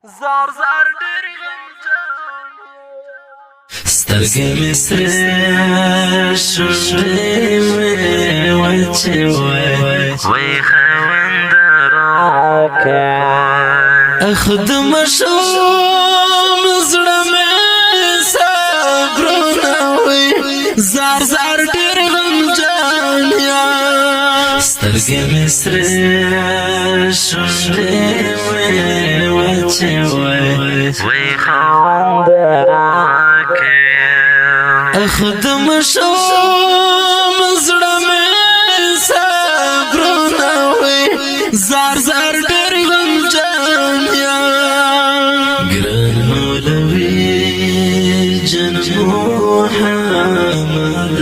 زار زار ډېر غمجن سترګې مې سرې شونډې مې وچې وای خاوند راکه اخ د مشوم زړه مې صبرونه وي زار زار ډېر غمجن یم سترګې مې سرې شونډې مې وچې وای خاوند راکه اخ د مشوم زړه مې صبرونه وي زار زار ډېر غمجن یم ګران مولوي جنمو محمد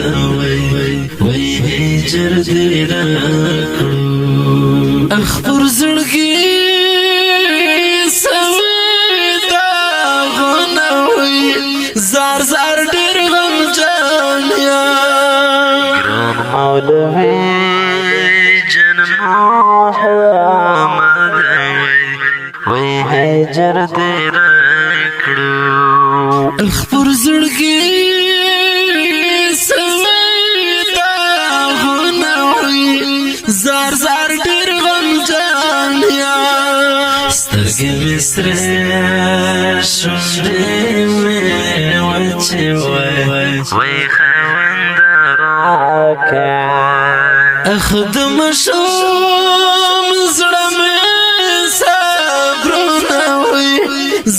وای هجر دې راکړو اخ پر زړګي زار زار ډېر غمجن یم ګران مولوي جنمو محمد وای هجر دې راکړو اخ پر زړګي سوي داغونه وي زار زار ډېر غمجن یم سترګې مې سرې شونډې مې وچې وای خاوند راکه اخ د مشوم زړه مې صبرونه وي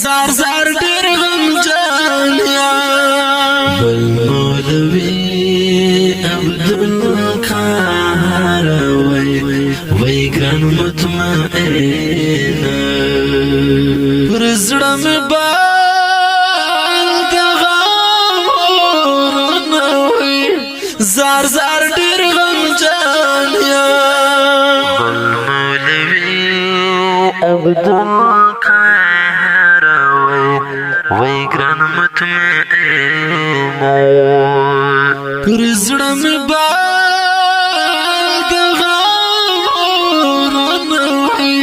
زار زار ډېر غمجن یم بل مولوي عبدالقاهر وای ګران مطمئن پر زړه مې بال د غم اورونه وي زار زار ډېر غمجن یم بل مولوي عبدالقاهر وای ګران مطمئن پر زړه مې بال د غم اورونه وي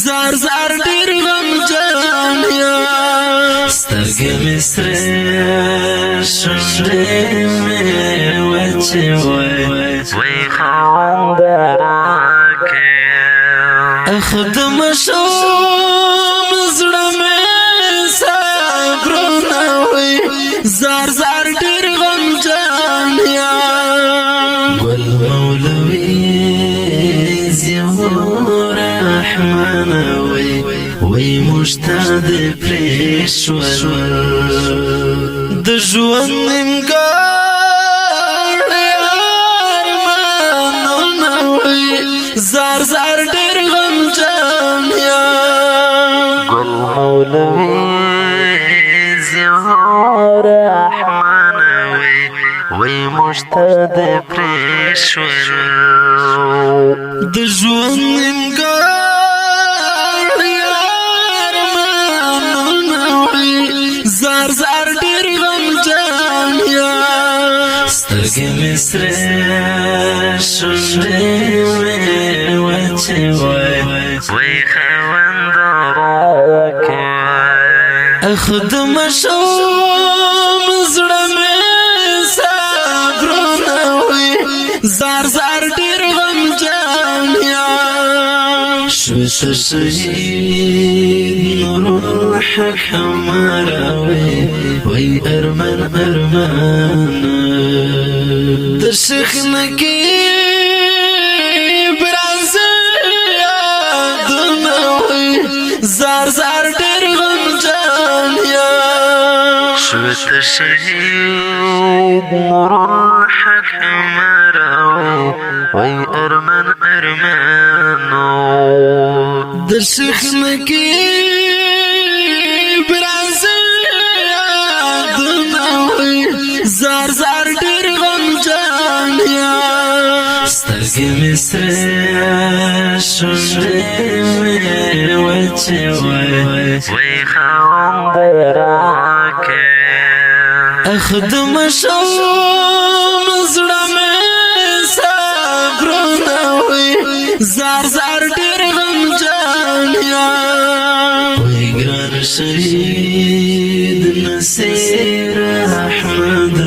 زار زار ډېر غمجن یم سترګې مې سرې شونډې مې وچې وای خاوند راکه اخ د مشوم زړه مې صبرونه وي زار زار ډېر غمجن یم ګل مولوي ضیاء رحمن وای مشتاق پرېښول د ژوند نیمګړی ارمانونه وي زار زار ډېر غمجن یم ګل مولوي ضیاء رحمن وای مشتاق پرېښول د ژوند نیمګړی ارمانونه وي زار زار ډېر غمجن یم سترګې مې سرې شونډې مې وچې وای خاوند راکه اخ د مشوم زړه مې صبرونه وي زار زار ډېر غمجن یم شو شهید نور الحق حماره وای ارمان د شیخ نقیب راځي یادونه وي زار زار ډېر غمجن یم شوت شهید نور الحق حماره وای ارمان د شیخ نقیب راځي یادونه وي زار زار ډېر غمجن یم سترګې مې سرې شونډې مې وچې وای خاوند راکه اخ د مشوم زړه مې صبرونه وي زار زار ډېر غمجن یم ګران شهید نصیر احمد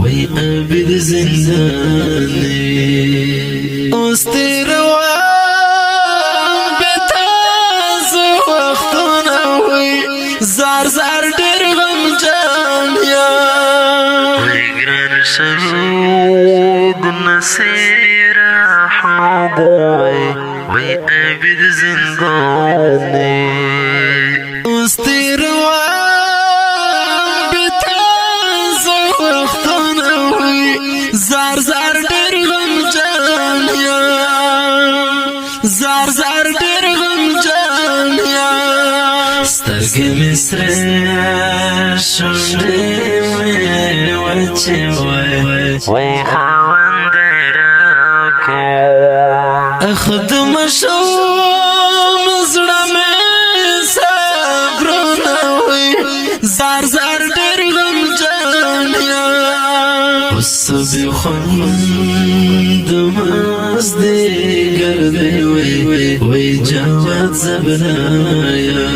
وی عبد زندانی اوس تیروان بتاز وختونه وی زار زار ډېر غمجان یم وی ګران شهید نصیر احمد وی عبد زندانی اوس تیروان بتاز وختونه وی زار زار ډېر غمجان یم زار زار ډېر غمجان یم سترګې مې سرې شونډې مې وچې وی خاوند راکړه اخدم شوم زړه مې صبرونه وي زار زار ډېر غمجان یم اوس بې خوند مازدیګر دی وی جواد زبنایا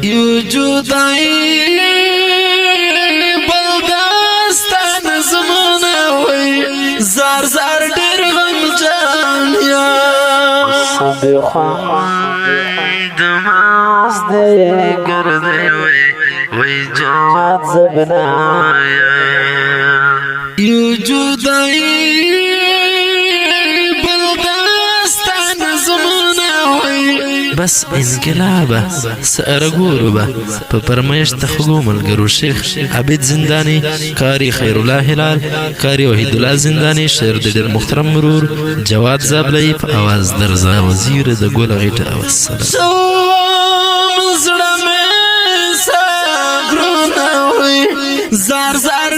یو جدایي بل داستان زمانه وی زار زار ډېر غمجان یم صبي خوند مازدیګر دی وی جواد زبنایا یو جدایي بل داستان زمانه وی بس انقلابه سره ګورو به په پرمیشت خلو ملګرو شیخ عبد زندانی کاری خیر الله هلال کاری وحید الله زندانی شعر د ډېر محترم مرور جواد زابلی په اواز درزا وزیر د ګل غیټه او السلام زړه مې صبرونه وي زار زار